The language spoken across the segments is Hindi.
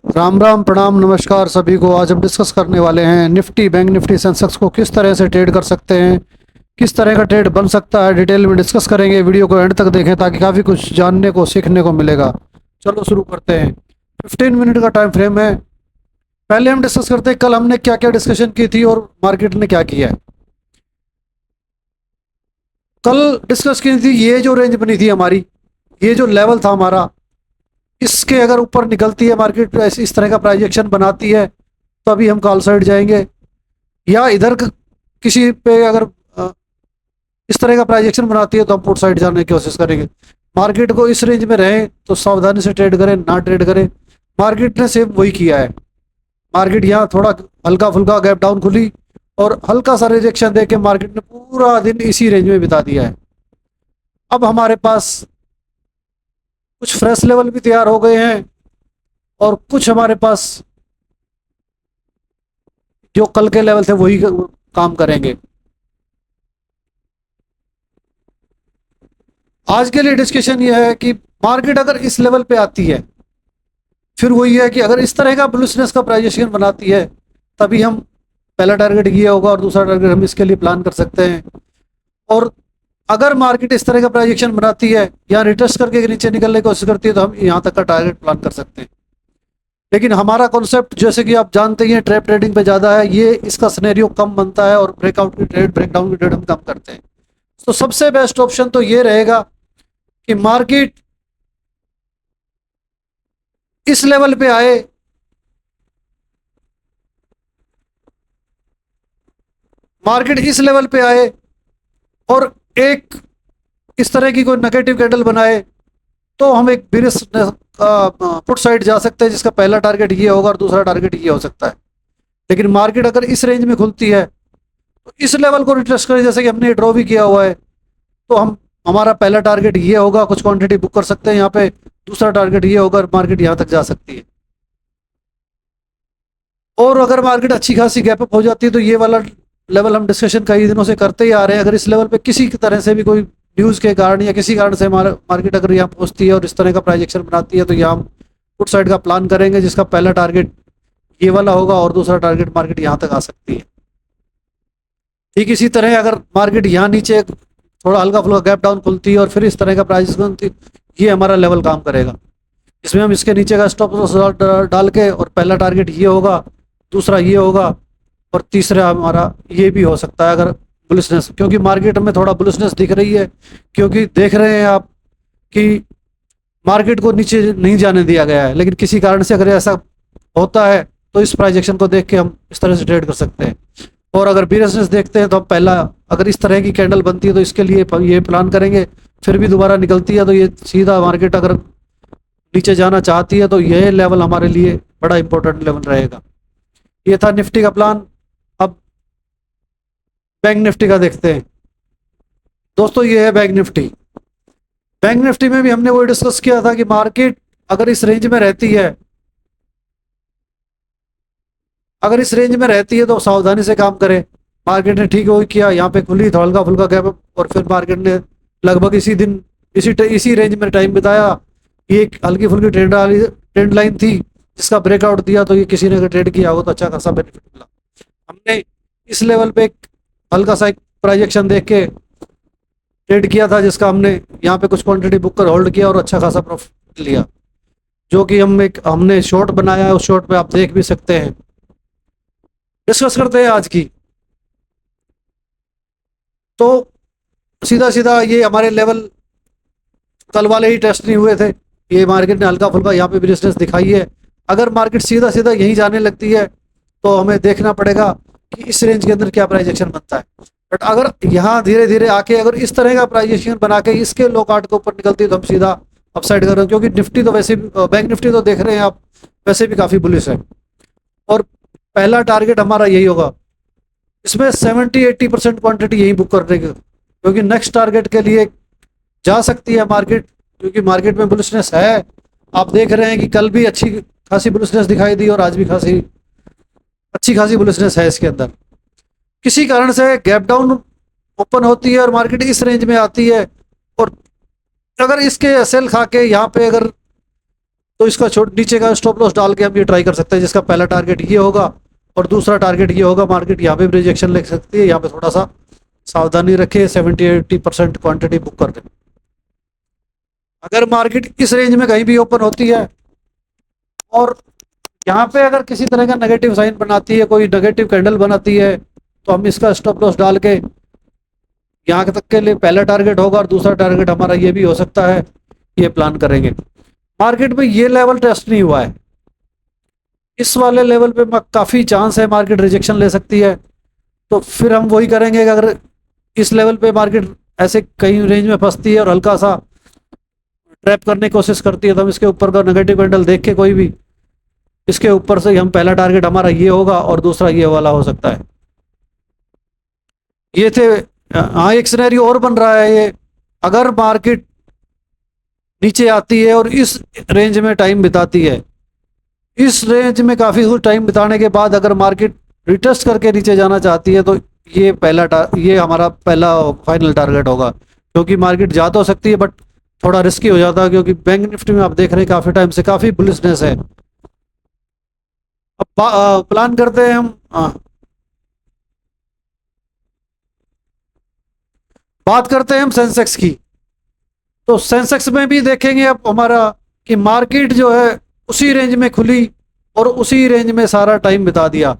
राम राम प्रणाम नमस्कार सभी को। आज हम डिस्कस करने वाले हैं निफ्टी बैंक निफ्टी सेंसेक्स को किस तरह से ट्रेड कर सकते हैं, किस तरह का ट्रेड बन सकता है, डिटेल में डिस्कस करेंगे। वीडियो को एंड तक देखें ताकि काफ़ी कुछ जानने को सीखने को मिलेगा। चलो शुरू करते हैं। 15 मिनट का टाइम फ्रेम है। पहले हम डिस्कस करते हैं कल हमने क्या क्या डिस्कशन की थी और मार्केट ने क्या किया है। कल डिस्कस की थी ये जो रेंज बनी थी हमारी, ये जो लेवल था हमारा, इसके अगर ऊपर निकलती है मार्केट, ऐसी इस तरह का प्राइजेक्शन बनाती है तो अभी हम कॉल साइड जाएंगे। या इधर किसी पे अगर इस तरह का प्राइजेक्शन बनाती है तो हम पुट साइड जाने की कोशिश करेंगे। मार्केट को इस रेंज में रहें तो सावधानी से ट्रेड करें, ना ट्रेड करें। मार्केट ने सेम वही किया है। मार्केट यहाँ थोड़ा हल्का फुल्का गैप डाउन खुली और हल्का सा रिजेक्शन देके मार्केट ने पूरा दिन इसी रेंज में बिता दिया है। अब हमारे पास कुछ फ्रेश लेवल भी तैयार हो गए हैं और कुछ हमारे पास जो कल के लेवल थे वही काम करेंगे। आज के लिए डिस्कशन ये है कि मार्केट अगर इस लेवल पे आती है, फिर वही है कि अगर इस तरह का बुलिशनेस का प्राइजेशन बनाती है तभी हम पहला टारगेट ये होगा और दूसरा टारगेट हम इसके लिए प्लान कर सकते हैं। और अगर मार्केट इस तरह का प्राइजेक्शन बनाती है या रिटेस्ट करके नीचे निकलने की कोशिश करती है तो हम यहाँ तक का टारगेट प्लान कर सकते हैं। लेकिन हमारा कॉन्सेप्ट जैसे कि आप जानते ही हैं ट्रैप ट्रेडिंग पे ज़्यादा है, ये इसका सिनेरियो कम बनता है और ब्रेकआउट की ट्रेड ब्रेकडाउन की ट्रेड हम कम करते हैं। तो सबसे बेस्ट ऑप्शन तो ये रहेगा कि मार्केट इस लेवल पे आए, मार्केट इस लेवल पे आए और एक इस तरह की कोई नेगेटिव कैंडल बनाए तो हम एक बिरिस पुट साइड जा सकते हैं, जिसका पहला टारगेट ये होगा और दूसरा टारगेट ये हो सकता है। लेकिन मार्केट अगर इस रेंज में खुलती है तो इस लेवल को रिट्रेस करें, जैसे कि हमने ड्रॉ भी किया हुआ है, तो हम हमारा पहला टारगेट ये होगा, कुछ क्वांटिटी बुक कर सकते हैं यहाँ पे। दूसरा टारगेट ये होगा, मार्केट यहाँ तक जा सकती है। और अगर मार्केट अच्छी खासी गैप अप हो जाती है तो ये वाला लेवल हम डिस्कशन कई दिनों से करते ही आ रहे हैं। अगर इस लेवल पे किसी तरह से भी कोई न्यूज़ के कारण या किसी कारण से मार्केट अगर यहाँ पहुँचती है और इस तरह का प्राइजेक्शन बनाती है तो यहाँ हम पुट साइड का प्लान करेंगे, जिसका पहला टारगेट ये वाला होगा और दूसरा टारगेट मार्केट यहाँ तक आ सकती है। ठीक इसी तरह अगर मार्केट यहाँ नीचे थोड़ा हल्का फुल्का गैप डाउन खुलती है और फिर इस तरह का प्राइस बनती, ये हमारा लेवल काम करेगा। इसमें हम इसके नीचे का स्टॉप लॉस डाल के और पहला टारगेट ये होगा, दूसरा ये होगा और तीसरा हमारा ये भी हो सकता है अगर बुलिशनेस, क्योंकि मार्केट में थोड़ा बुलिशनेस दिख रही है, क्योंकि देख रहे हैं आप कि मार्केट को नीचे नहीं जाने दिया गया है। लेकिन किसी कारण से अगर ऐसा होता है तो इस प्राइजेक्शन को देख के हम इस तरह से ट्रेड कर सकते हैं। और अगर बियरनेस देखते हैं तो हम पहला, अगर इस तरह की कैंडल बनती है तो इसके लिए ये प्लान करेंगे। फिर भी दोबारा निकलती है तो ये सीधा मार्केट अगर नीचे जाना चाहती है तो यह लेवल हमारे लिए बड़ा इंपॉर्टेंट लेवल रहेगा। ये था निफ्टी का प्लान। अब बैंक निफ्टी का देखते हैं। दोस्तों ये है बैंक निफ्टी। बैंक निफ्टी में भी हमने वो डिस्कस किया था कि मार्केट अगर इस रेंज में रहती है, अगर इस रेंज में रहती है तो सावधानी से काम करें। मार्केट ने ठीक वही किया, यहाँ पे खुली तो हल्का फुल्का गैप और फिर मार्केट ने लगभग इसी दिन इसी रेंज में टाइम बिताया। ये एक हल्की फुल्की ट्रेंड लाइन थी जिसका ब्रेकआउट दिया, तो ये किसी ने अगर ट्रेड किया हो तो अच्छा खासा बेनिफिट मिला। हमने इस लेवल पे एक हल्का सा एक प्राइजेक्शन देख के ट्रेड किया था, जिसका हमने यहाँ पे कुछ क्वांटिटी बुक कर होल्ड किया और अच्छा खासा प्रॉफिट लिया, जो कि हमने शॉर्ट बनाया है। उस शॉर्ट पे आप देख भी सकते हैं। डिस्कस करते हैं आज की। तो सीधा सीधा ये हमारे लेवल कल वाले ही टेस्ट नहीं हुए थे। ये मार्केट ने हल्का फुल्का यहाँ पे भी रेजिस्टेंस दिखाई है। अगर मार्केट सीधा सीधा यहीं जाने लगती है तो हमें देखना पड़ेगा कि इस रेंज के अंदर क्या प्राइजेक्शन बनता है। बट अगर यहाँ धीरे धीरे आके अगर इस तरह का प्राइजेक्शन बना के इसके लो कार्ड के ऊपर निकलती है तो हम सीधा अपसाइड कर रहे हैं, क्योंकि निफ्टी तो वैसे भी, बैंक निफ्टी तो देख रहे हैं आप, वैसे भी काफ़ी बुलिश है। और पहला टारगेट हमारा यही होगा। इसमें 70-80% क्वांटिटी यही बुक कर देगी, क्योंकि नेक्स्ट टारगेट के लिए जा सकती है मार्केट, क्योंकि मार्केट में बुलिशनेस है। आप देख रहे हैं कि कल भी अच्छी खासी बुलिशनेस दिखाई दी और आज भी अच्छी खासी बुलिशनेस है इसके अंदर। किसी कारण से गैप डाउन ओपन होती है और मार्केट इस रेंज में आती है और अगर इसके सेल खा के यहाँ पे अगर तो इसका नीचे का स्टॉप लॉस डाल के हम ये ट्राई कर सकते हैं, जिसका पहला टारगेट ये होगा और दूसरा टारगेट ये होगा। मार्केट यहाँ पे भी रिजेक्शन ले सकती है, यहाँ पे थोड़ा सा सावधानी रखें, 70-80% क्वांटिटी बुक कर दें। अगर मार्केट इस रेंज में कहीं भी ओपन होती है और यहाँ पे अगर किसी तरह का नेगेटिव साइन बनाती है, कोई नेगेटिव कैंडल बनाती है, तो हम इसका स्टॉप लॉस डाल के यहाँ तक के लिए पहला टारगेट होगा और दूसरा टारगेट हमारा ये भी हो सकता है, ये प्लान करेंगे। मार्केट में ये लेवल टेस्ट नहीं हुआ है, इस वाले लेवल पे काफ़ी चांस है मार्केट रिजेक्शन ले सकती है। तो फिर हम वही करेंगे कि अगर इस लेवल पे मार्केट ऐसे कहीं रेंज में फंसती है और हल्का सा ट्रैप करने की कोशिश करती है, तो हम इसके ऊपर का नेगेटिव कैंडल देख के कोई भी इसके ऊपर से हम पहला टारगेट हमारा ये होगा और दूसरा ये वाला हो सकता है। ये थे। हाँ, एक सिनेरियो और बन रहा है ये, अगर मार्केट नीचे आती है और इस रेंज में टाइम बिताती है, इस रेंज में काफ़ी कुछ टाइम बिताने के बाद अगर मार्केट रिटेस्ट करके नीचे जाना चाहती है, तो ये हमारा पहला फाइनल टारगेट होगा। क्योंकि मार्केट जा तो सकती है बट थोड़ा रिस्की हो जाता है, क्योंकि बैंक निफ्टी में आप देख रहे हैं काफ़ी टाइम से काफ़ी बुलिशनेस है। अब प्लान करते हैं हम, बात करते हैं हम सेंसेक्स की। तो सेंसेक्स में भी देखेंगे अब हमारा कि मार्केट जो है उसी रेंज में खुली और उसी रेंज में सारा टाइम बिता दिया,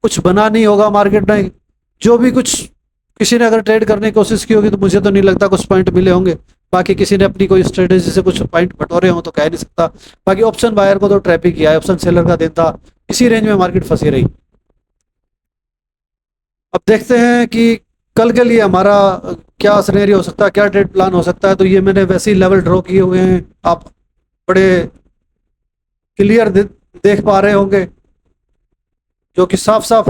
कुछ बना नहीं होगा मार्केट ने। जो भी कुछ किसी ने अगर ट्रेड करने की कोशिश की होगी तो मुझे तो नहीं लगता कुछ पॉइंट मिले होंगे। बाकी किसी ने अपनी कोई स्ट्रेटेजी से कुछ पॉइंट बटोरे हों तो कह नहीं सकता। बाकी ऑप्शन बायर को तो ट्रैप ही किया है, ऑप्शन सेलर का दिन था, इसी रेंज में मार्केट फंसी रही। अब देखते हैं कि कल के लिए हमारा क्या सिनेरियो हो सकता है, क्या ट्रेड प्लान हो सकता है। तो ये मैंने वैसे ही लेवल ड्रॉ किए हुए हैं, आप बड़े क्लियर देख पा रहे होंगे, जो कि साफ साफ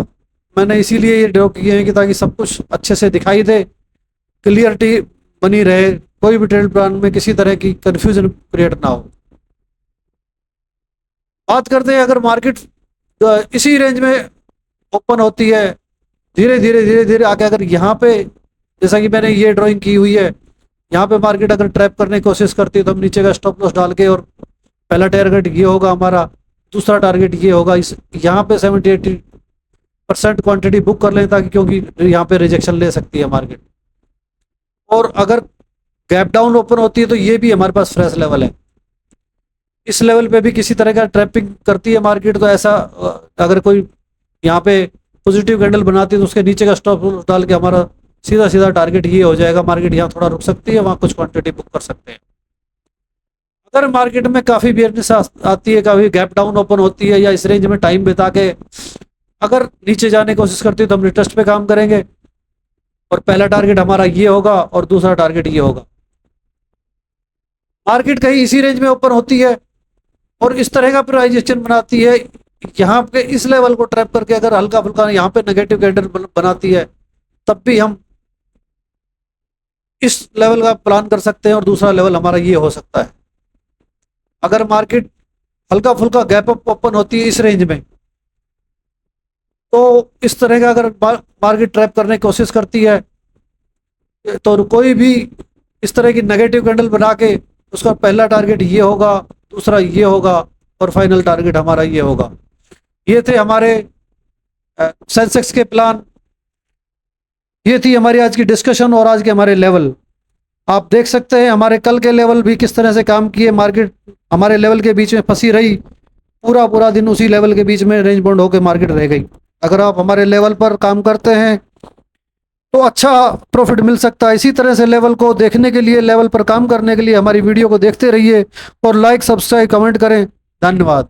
मैंने इसीलिए ये ड्रॉ किए हैं कि ताकि सब कुछ अच्छे से दिखाई दे, क्लियरिटी बनी रहे, कोई भी ट्रेड प्लान में किसी तरह की कंफ्यूजन क्रिएट ना हो। बात करते हैं अगर मार्केट इसी रेंज में ओपन होती है, धीरे धीरे आके अगर यहाँ पे, जैसा कि मैंने ये ड्राइंग की हुई है, यहाँ पे मार्केट अगर ट्रैप करने की कोशिश करती है तो हम नीचे का स्टॉप लॉस डाल के, और पहला टारगेट ये होगा हमारा, दूसरा टारगेट ये होगा, इस यहाँ पे 70-80% क्वांटिटी बुक कर लें, ताकि क्योंकि यहाँ पे रिजेक्शन ले सकती है मार्केट। और अगर गैप डाउन ओपन होती है तो ये भी हमारे पास फ्रेश लेवल है, इस लेवल पे भी किसी तरह का ट्रैपिंग करती है मार्केट। तो ऐसा अगर कोई यहाँ पे पॉजिटिव कैंडल बनाती है तो उसके नीचे का स्टॉप लॉस डाल के हमारा सीधा सीधा टारगेट ये हो जाएगा। मार्केट यहाँ थोड़ा रुक सकती है, वहाँ कुछ क्वांटिटी बुक कर सकते हैं। अगर मार्केट में काफ़ी बियरनेस आती है, काफ़ी गैप डाउन ओपन होती है, या इस रेंज में टाइम बिता के अगर नीचे जाने की कोशिश करती है, तो हम रिटेस्ट पे काम करेंगे और पहला टारगेट हमारा ये होगा और दूसरा टारगेट ये होगा। मार्केट कहीं इसी रेंज में ओपन होती है और इस तरह का प्राइजेशन बनाती है, यहाँ पे इस लेवल को ट्रैप करके अगर हल्का फुल्का यहाँ पे नेगेटिव कैंडल बनाती है, तब भी हम इस लेवल का प्लान कर सकते हैं और दूसरा लेवल हमारा ये हो सकता है। अगर मार्केट हल्का फुल्का गैप अप ओपन होती है इस रेंज में, तो इस तरह का अगर मार्केट ट्रैप करने की कोशिश करती है, तो कोई भी इस तरह की नेगेटिव कैंडल बना के उसका पहला टारगेट ये होगा, दूसरा ये होगा और फाइनल टारगेट हमारा ये होगा। ये थे हमारे सेंसेक्स के प्लान, ये थी हमारी आज की डिस्कशन और आज के हमारे लेवल। आप देख सकते हैं हमारे कल के लेवल भी किस तरह से काम किए। मार्केट हमारे लेवल के बीच में फंसी रही, पूरा दिन उसी लेवल के बीच में रेंज बाउंड होकर मार्केट रह गई। अगर आप हमारे लेवल पर काम करते हैं तो अच्छा प्रॉफिट मिल सकता है। इसी तरह से लेवल को देखने के लिए, लेवल पर काम करने के लिए हमारी वीडियो को देखते रहिए और लाइक, सब्सक्राइब, कमेंट करें। धन्यवाद।